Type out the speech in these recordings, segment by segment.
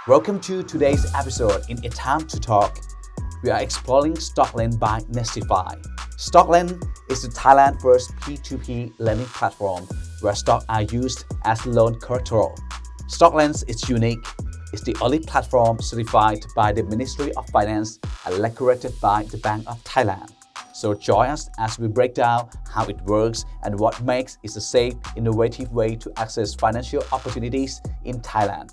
Welcome to today's episode in A Time to Talk. We are exploring StockLend by Nestify. StockLend is the Thailand's first P2P lending platform where stocks are used as loan collateral. StockLend is unique. It's the only platform certified by the Ministry of Finance and regulated by the Bank of Thailand. So join us as we break down how it works and what makes it a safe, innovative way to access financial opportunities in Thailand.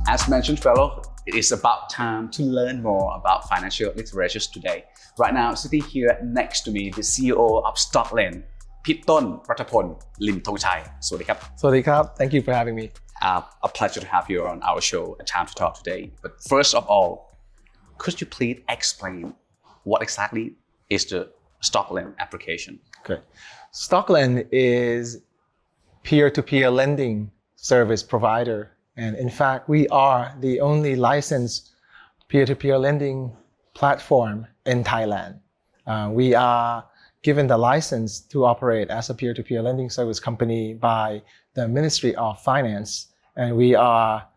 As mentioned, fellow, it is about time to learn more about financial literacy today. Right now, sitting here next to me, the CEO of StockLend, พี่ต้น Rathapol Limthongchai. สวัสดีครับ สวัสดีครับ Thank you for having me. A pleasure to have you on our show, A Time to Talk today. But first of all, could you please explain what exactly is the StockLend application? Okay. StockLend is peer-to-peer lending service provider. And in fact, we are the only licensed peer-to-peer lending platform in Thailand. We are given the license to operate as a peer-to-peer lending service company by the Ministry of Finance, and we are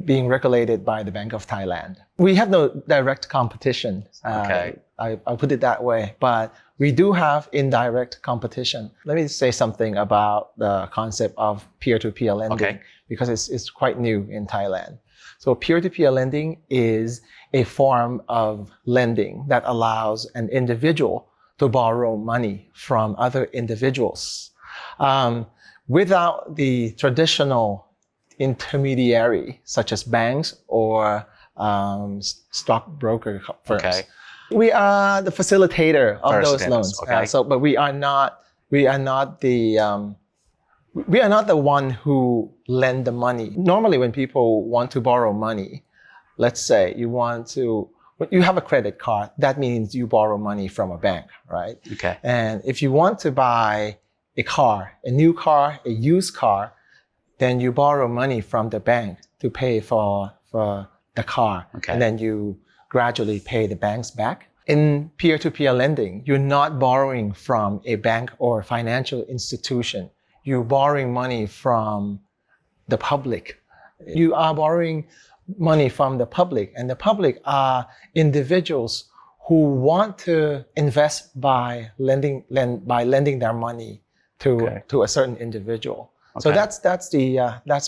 being regulated by the Bank of Thailand. We have no direct competition. Okay. I'll put it that way, but we do have indirect competition. Let me say something about the concept of peer-to-peer lending, because it's quite new in Thailand. So peer-to-peer lending is a form of lending that allows an individual to borrow money from other individuals without the traditional intermediary, such as banks or stockbroker firms. Okay. We are the facilitator of those loans. Okay. But we are not the one who lend the money. Normally, when people want to borrow money, let's say you have a credit card, that means you borrow money from a bank, right? Okay. And if you want to buy a car, a new car, a used car, then you borrow money from the bank to pay for the car. Okay. And then you gradually pay the banks back. In peer-to-peer lending, you're not borrowing from a bank or financial institution. You're borrowing money from the public. You are borrowing money from the public, and the public are individuals who want to invest by lending their money to a certain individual. Okay. So that's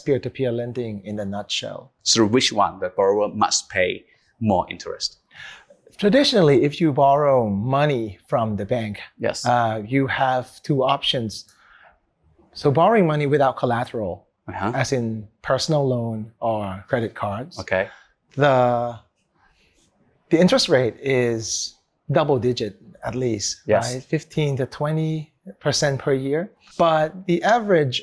peer-to-peer lending in a nutshell. So which one the borrower must pay more interest? Traditionally, if you borrow money from the bank, Yes. You have two options. So borrowing money without collateral, as in personal loan or credit cards. Okay. The interest rate is double digit at least, Yes. right? 15 to 20% per year. But the average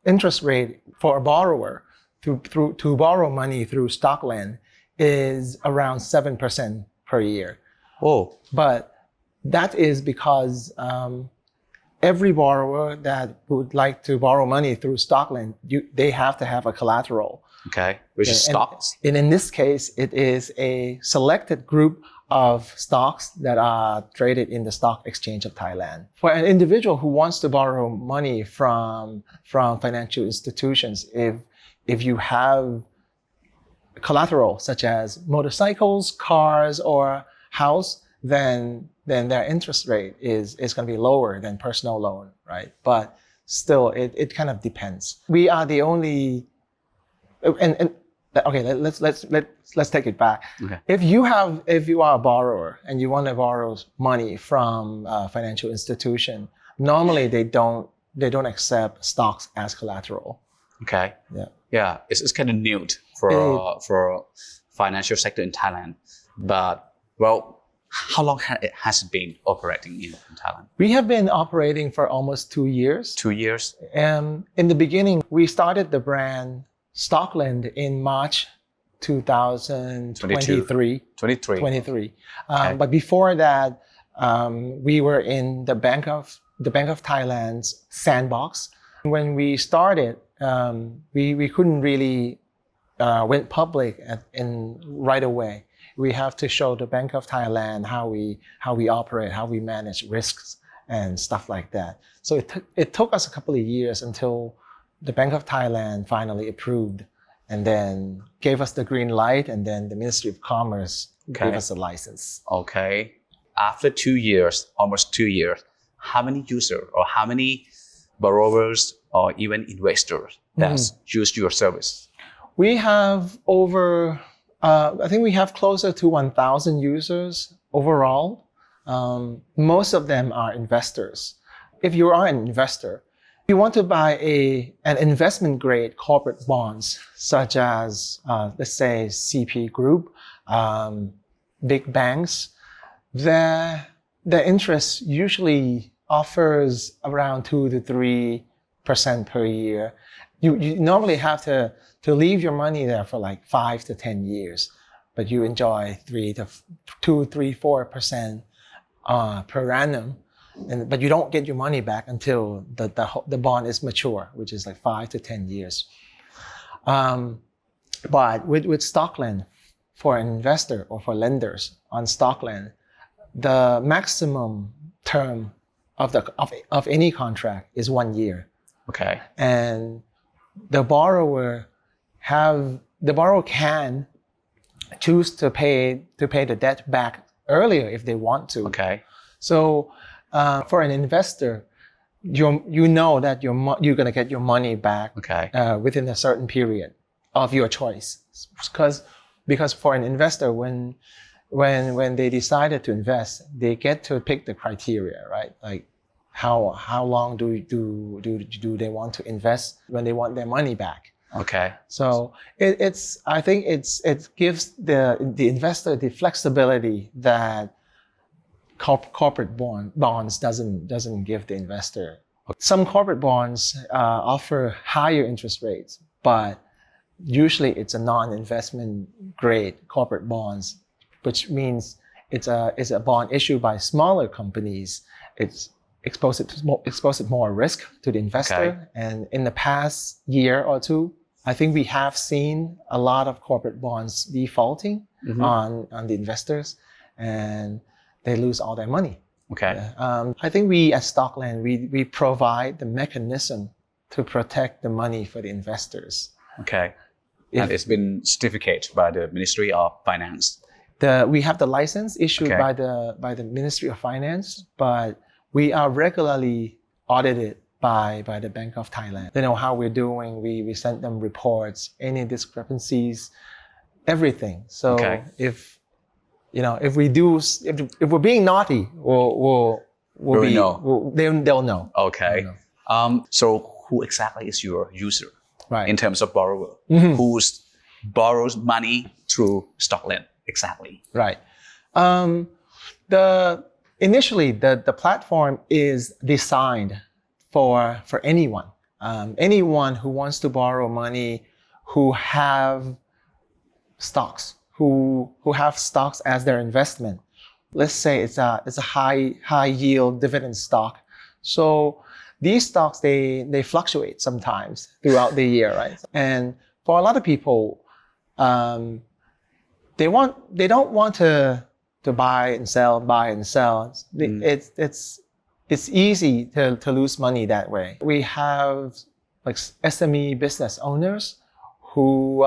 interest rate for a borrower to borrow money through StockLend is around 7% per year. Oh. But that is because every borrower that would like to borrow money through StockLend, they have to have a collateral. Okay. Which is stocks. And in this case, it is a selected group of stocks that are traded in the stock exchange of Thailand. For an individual who wants to borrow money from financial institutions, if you have collateral such as motorcycles, cars, or house, then their interest rate is going to be lower than personal loan, right? But still, it kind of depends. We are the only, and okay, let's take it back. Okay. If you are a borrower and you want to borrow money from a financial institution, normally they don't accept stocks as collateral. Okay. Yeah. Yeah. It's kind of new for financial sector in Thailand. But well, how long has it been operating in Thailand? We have been operating for almost 2 years. 2 years. In the beginning, we started the brand StockLend in March 2023. 23. Okay. But before that, we were in the Bank of Thailand's sandbox. When we started, we couldn't really went public right away. we have to show the Bank of Thailand how we operate, how we manage risks and stuff like that. So it took us a couple of years until the Bank of Thailand finally approved and then gave us the green light, and then the Ministry of Commerce gave us a license. Okay. After 2 years, almost 2 years, how many users or how many borrowers or even investors that use your service? We have over, I think we have closer to 1,000 users overall. Most of them are investors. If you are an investor, you want to buy an investment grade corporate bonds, such as, let's say, CP Group, big banks, the interest usually offers around 2 to 3% per year. You normally have to leave your money there for like 5 to 10 years, but you enjoy 4% per annum. But you don't get your money back until the bond is mature, which is like 5 to 10 years. But with StockLend, for an investor or for lenders on StockLend, the maximum term of any contract is 1 year. Okay. And the borrower can choose to pay the debt back earlier if they want to. Okay. So for an investor, you know that you're going to get your money back within a certain period of your choice. Because for an investor, when they decided to invest, they get to pick the criteria, right? Like how long do they want to invest when they want their money back? Okay. So I think it gives the investor the flexibility that corporate bonds doesn't give the investor. Some corporate bonds offer higher interest rates, but usually it's a non-investment grade corporate bonds, which means it's a bond issued by smaller companies. It's exposed more risk to the investor. Okay. And in the past year or two, I think we have seen a lot of corporate bonds defaulting on the investors, and they lose all their money. Okay. I think we at StockLend, we provide the mechanism to protect the money for the investors. Okay. And it's been certificated by the Ministry of Finance. We have the license issued by the Ministry of Finance, but we are regularly audited by the Bank of Thailand. They know how we're doing. We send them reports, any discrepancies, everything. So if we're being naughty, they'll know. Okay. So who exactly is your user? Right. In terms of borrower, who borrows money through StockLend exactly? Right. Initially, the platform is designed for anyone. Anyone who wants to borrow money, who have stocks, who have stocks as their investment. Let's say it's a high yield dividend stock. So these stocks, they fluctuate sometimes throughout the year, right? And for a lot of people, they don't want to buy and sell. It's easy to lose money that way. We have like SME business owners who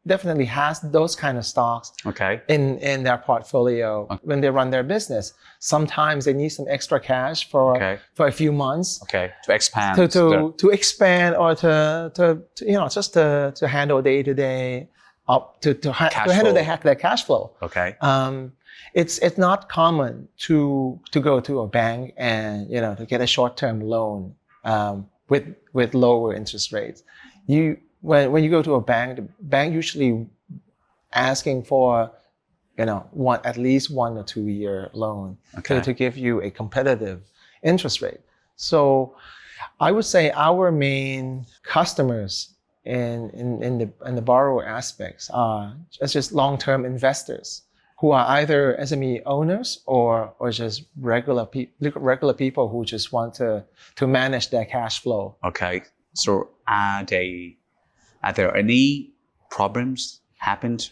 definitely has those kind of stocks in their portfolio when they run their business. Sometimes they need some extra cash for a few months. To expand. To expand or to handle day to day, to handle their cash flow. Okay. It's not common to go to a bank and to get a short-term loan with lower interest rates. When you go to a bank, the bank usually asking for at least 1 or 2 year loan to give you a competitive interest rate. So I would say our main customers in the borrower aspects are just long-term investors who are either SME owners or just regular people who just want to manage their cash flow. Okay. So are there any problems happened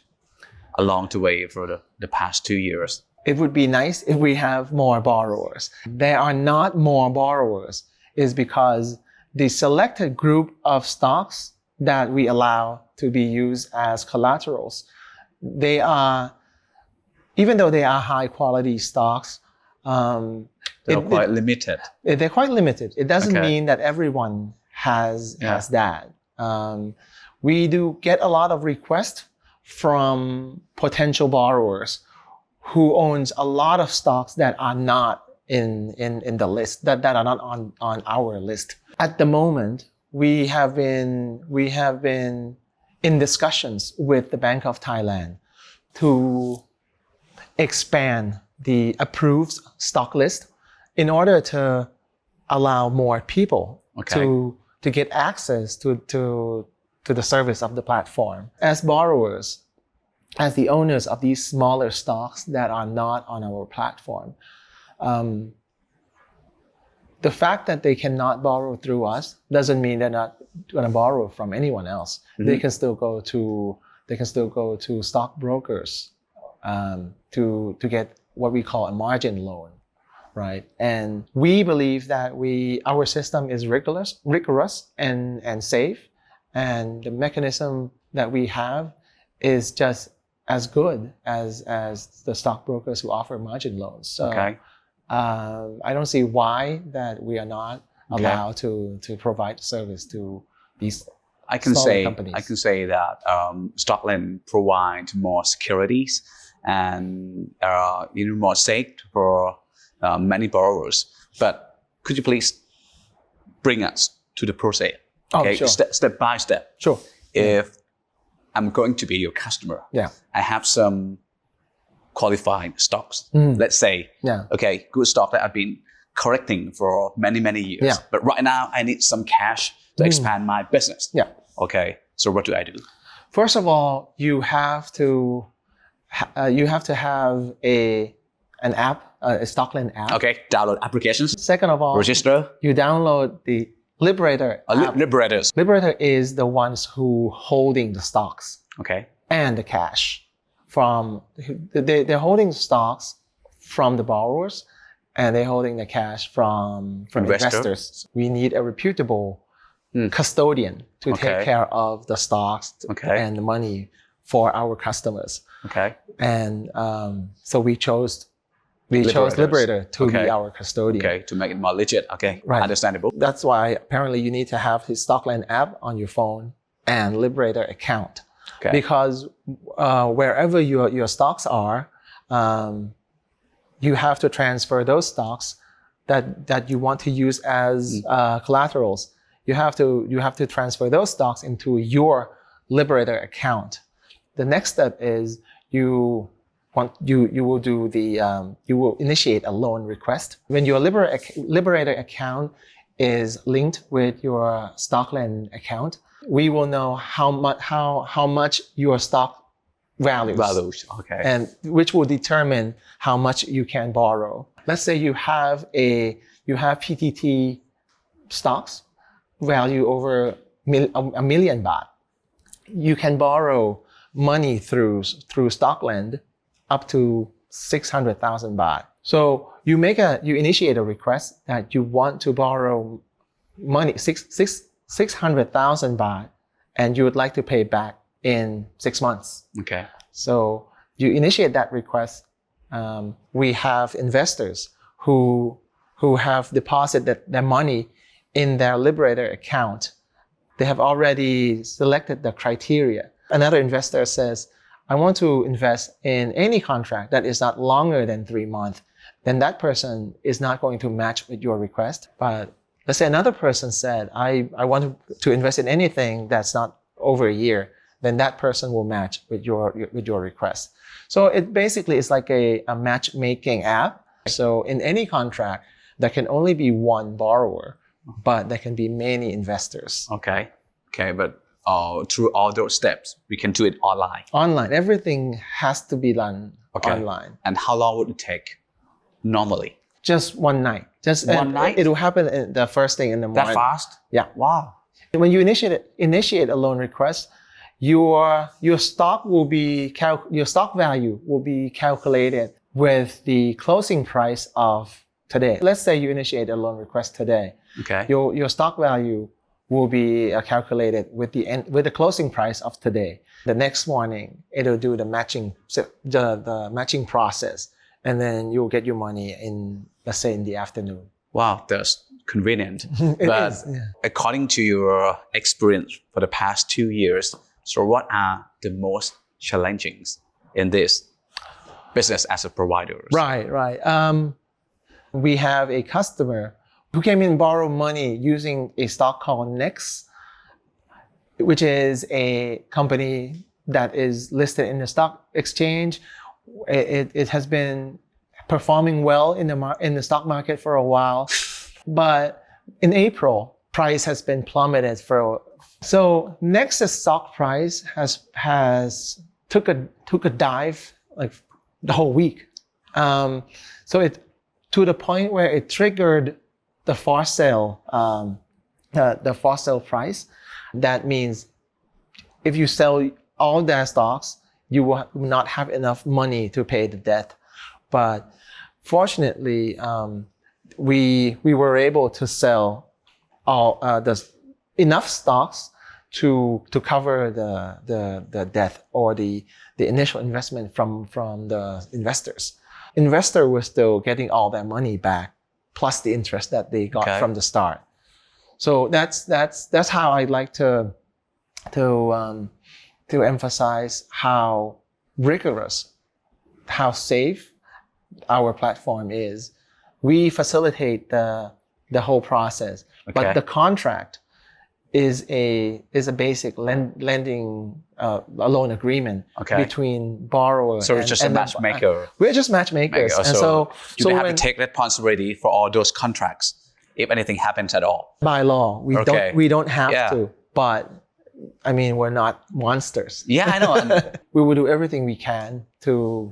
along the way for the past 2 years? It would be nice if we have more borrowers. There are not more borrowers is because the selected group of stocks that we allow to be used as collaterals, they are, even though they are high quality stocks, They're quite limited. They're quite limited. It doesn't Okay. mean that everyone has that. We do get a lot of requests from potential borrowers who owns a lot of stocks that are not in the list, that are not on our list. At the moment, we have been in discussions with the Bank of Thailand to expand the approved stock list in order to allow more people to get access to the service of the platform. As borrowers, as the owners of these smaller stocks that are not on our platform, the fact that they cannot borrow through us doesn't mean they're not going to borrow from anyone else. Mm-hmm. They can still go to stockbrokers to get what we call a margin loan, right? And we believe that our system is rigorous and safe, and the mechanism that we have is just as good as the stockbrokers who offer margin loans. So I don't see why that we are not allowed to provide service to these companies. I can say that StockLend provides more securities and more safe for many borrowers. But could you please bring us to the process? Okay, sure. Step by step. Sure. If I'm going to be your customer, I have some qualified stocks. Let's say, okay, good stock that I've been collecting for many years. But right now I need some cash to expand my business. Okay, so what do I do? First of all, you have to have an app, a StockLend app. Okay, download applications. Second of all, register. You download the Liberator app. Liberator is the ones who holding the stocks. Okay. And the cash they're holding stocks from the borrowers, and they're holding the cash from investors. We need a reputable custodian to take care of the stocks and the money for our customers. Okay. And so we chose Liberator to be our custodian. Okay, to make it more legit. Okay, right. Understandable. That's why apparently you need to have his StockLend app on your phone and Liberator account. Okay. Because wherever your stocks are, you have to transfer those stocks that you want to use as collaterals. You have to transfer those stocks into your Liberator account. The next step is you will initiate a loan request. When your Liberator account is linked with your StockLend account, we will know how much your stock values. Okay. And which will determine how much you can borrow. Let's say you have PTT stocks value over a million baht. You can borrow money through StockLend up to 600,000 baht. So you initiate a request that you want to borrow money 600,000 baht, and you would like to pay back in 6 months. Okay. So you initiate that request. We have investors who have deposited their money in their Liberator account. They have already selected the criteria. Another investor says, I want to invest in any contract that is not longer than 3 months. Then that person is not going to match with your request. But let's say another person said, I want to invest in anything that's not over a year. Then that person will match with your request. So it basically is like a matchmaking app. So in any contract, there can only be one borrower, but there can be many investors. Okay, but through all those steps, we can do it online. Online, everything has to be done online. And how long would it take normally? Just one night. Just one night. It will happen the first thing in the morning. That fast? Yeah. Wow. When you initiate a loan request, your stock your stock value will be calculated with the closing price of today. Let's say you initiate a loan request today. Okay. Your stock value will be calculated with the closing price of today. The next morning, it'll do the matching process, and then you'll get your money in, let's say, in the afternoon. Wow, that's convenient. It But is, yeah. according to your experience for the past 2 years, so what are the most challenging in this business as a provider? Right. We have a customer who came in and borrowed money using a stock called Next, which is a company that is listed in the stock exchange. It has been performing well in the stock market for a while, but in April, price has been plummeted so Next's stock price has took a dive like the whole week. So it to the point where it triggered the for sale price. That means if you sell all their stocks, you will not have enough money to pay the debt. But fortunately, we were able to sell enough stocks to cover the debt or the initial investment from the investors. Investor was still getting all their money back, plus the interest that they got from the start. So that's how I'd like to emphasize how rigorous, how safe our platform is. We facilitate the whole process, but the contract is a basic lending a loan agreement between borrower. So it's just a matchmaker. We're just matchmakers, and so you have to take responsibility for all those contracts if anything happens at all. By law, we don't have to, but I mean, we're not monsters. Yeah, I know. We will do everything we can to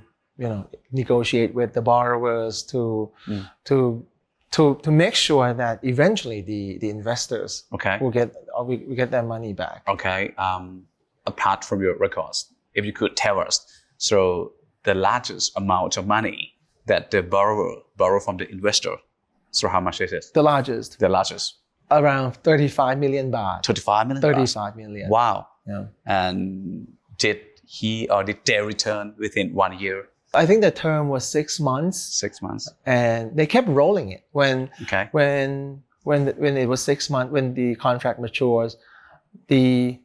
negotiate with the borrowers to make sure that eventually the investors will get their money back. Okay. Apart from your records, if you could tell us, so the largest amount of money that the borrow from the investor, so how much is it? The largest. Around 35 million baht. 35 million? 35 million. Wow. Yeah. And did he or did they return within 1 year? I think the term was 6 months. 6 months. And they kept rolling it. When it was 6 months, when the contract matures, the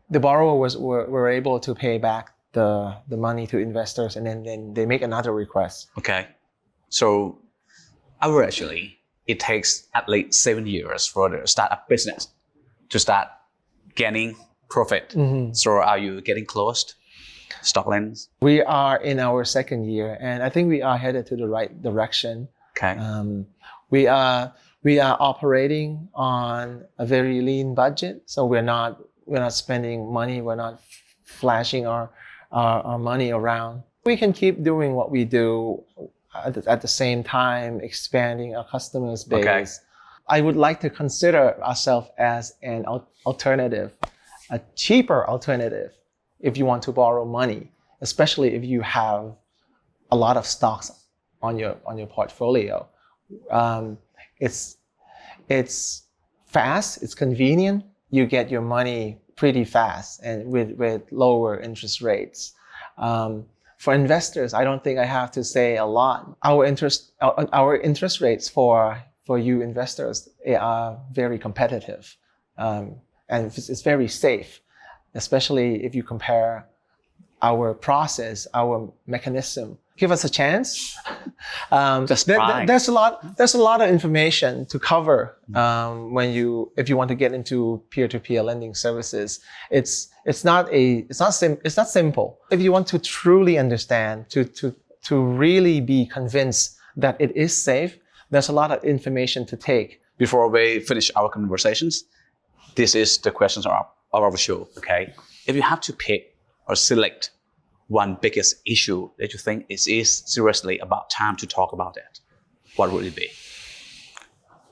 borrower were able to pay back the money to investors, and then they make another request. Okay. So averagely, it takes at least 7 years for the startup business to start gaining profit. Mm-hmm. So are you getting close? StockLend? We are in our second year, and I think we are headed to the right direction. Okay. We are operating on a very lean budget, so we're not spending money. We're not flashing our money around. We can keep doing what we do at the same time expanding our customers base. Okay. I would like to consider ourselves as an alternative, a cheaper alternative if you want to borrow money, especially if you have a lot of stocks on your portfolio. It's fast, it's convenient. You get your money pretty fast and with lower interest rates. For investors, I don't think I have to say a lot. Our interest rates for you investors are very competitive, and it's very safe, especially if you compare our process, our mechanism. Give us a chance. There's a lot of information to cover if you want to get into peer-to-peer lending services. It's not simple. If you want to truly understand, to really be convinced that it is safe, there's a lot of information to take. Before we finish our conversations, this is the questions of our show. Okay, if you have to pick or select one biggest issue that you think is seriously about time to talk about it, what would it be?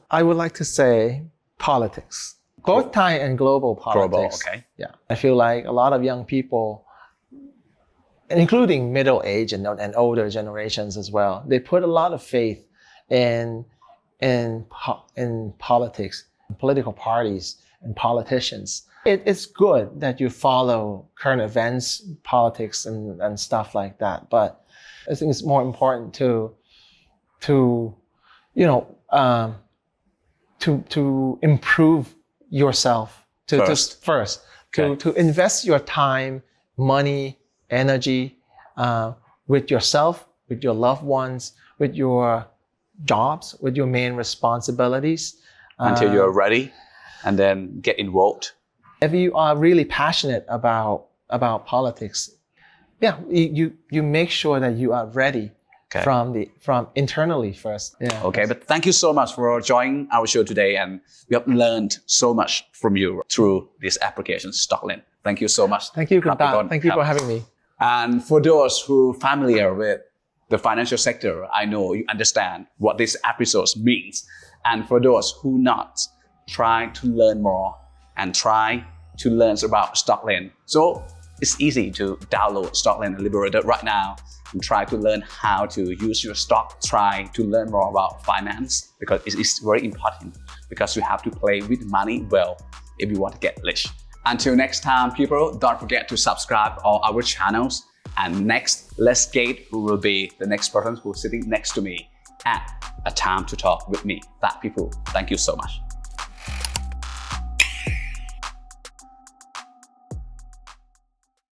I would like to say politics. both Thai and global politics. Global, okay. Yeah, I feel like a lot of young people, including middle age and older generations as well, they put a lot of faith in politics, political parties, and politicians. It's good that you follow current events, politics, and stuff like that. But I think it's more important to improve yourself to invest your time, money, energy with yourself, with your loved ones, with your jobs, with your main responsibilities. Until you're ready, and then get involved. If you are really passionate about politics, yeah, you make sure that you are ready from internally first. Yeah. Okay, but thank you so much for joining our show today, and we have learned so much from you through this application, StockLend. Thank you so much. Thank you, Kunta. Thank you for having me. And for those who are familiar with the financial sector, I know you understand what this episode means. And for those who not, try to learn more and try to learn about StockLend. So it's easy to download StockLend Liberator right now and try to learn how to use your stock. Try to learn more about finance, because it is very important, because you have to play with money well if you want to get rich. Until next time, people, don't forget to subscribe all our channels. And next, let's get who will be the next person who's sitting next to me at A Time to Talk with me. That people, thank you so much.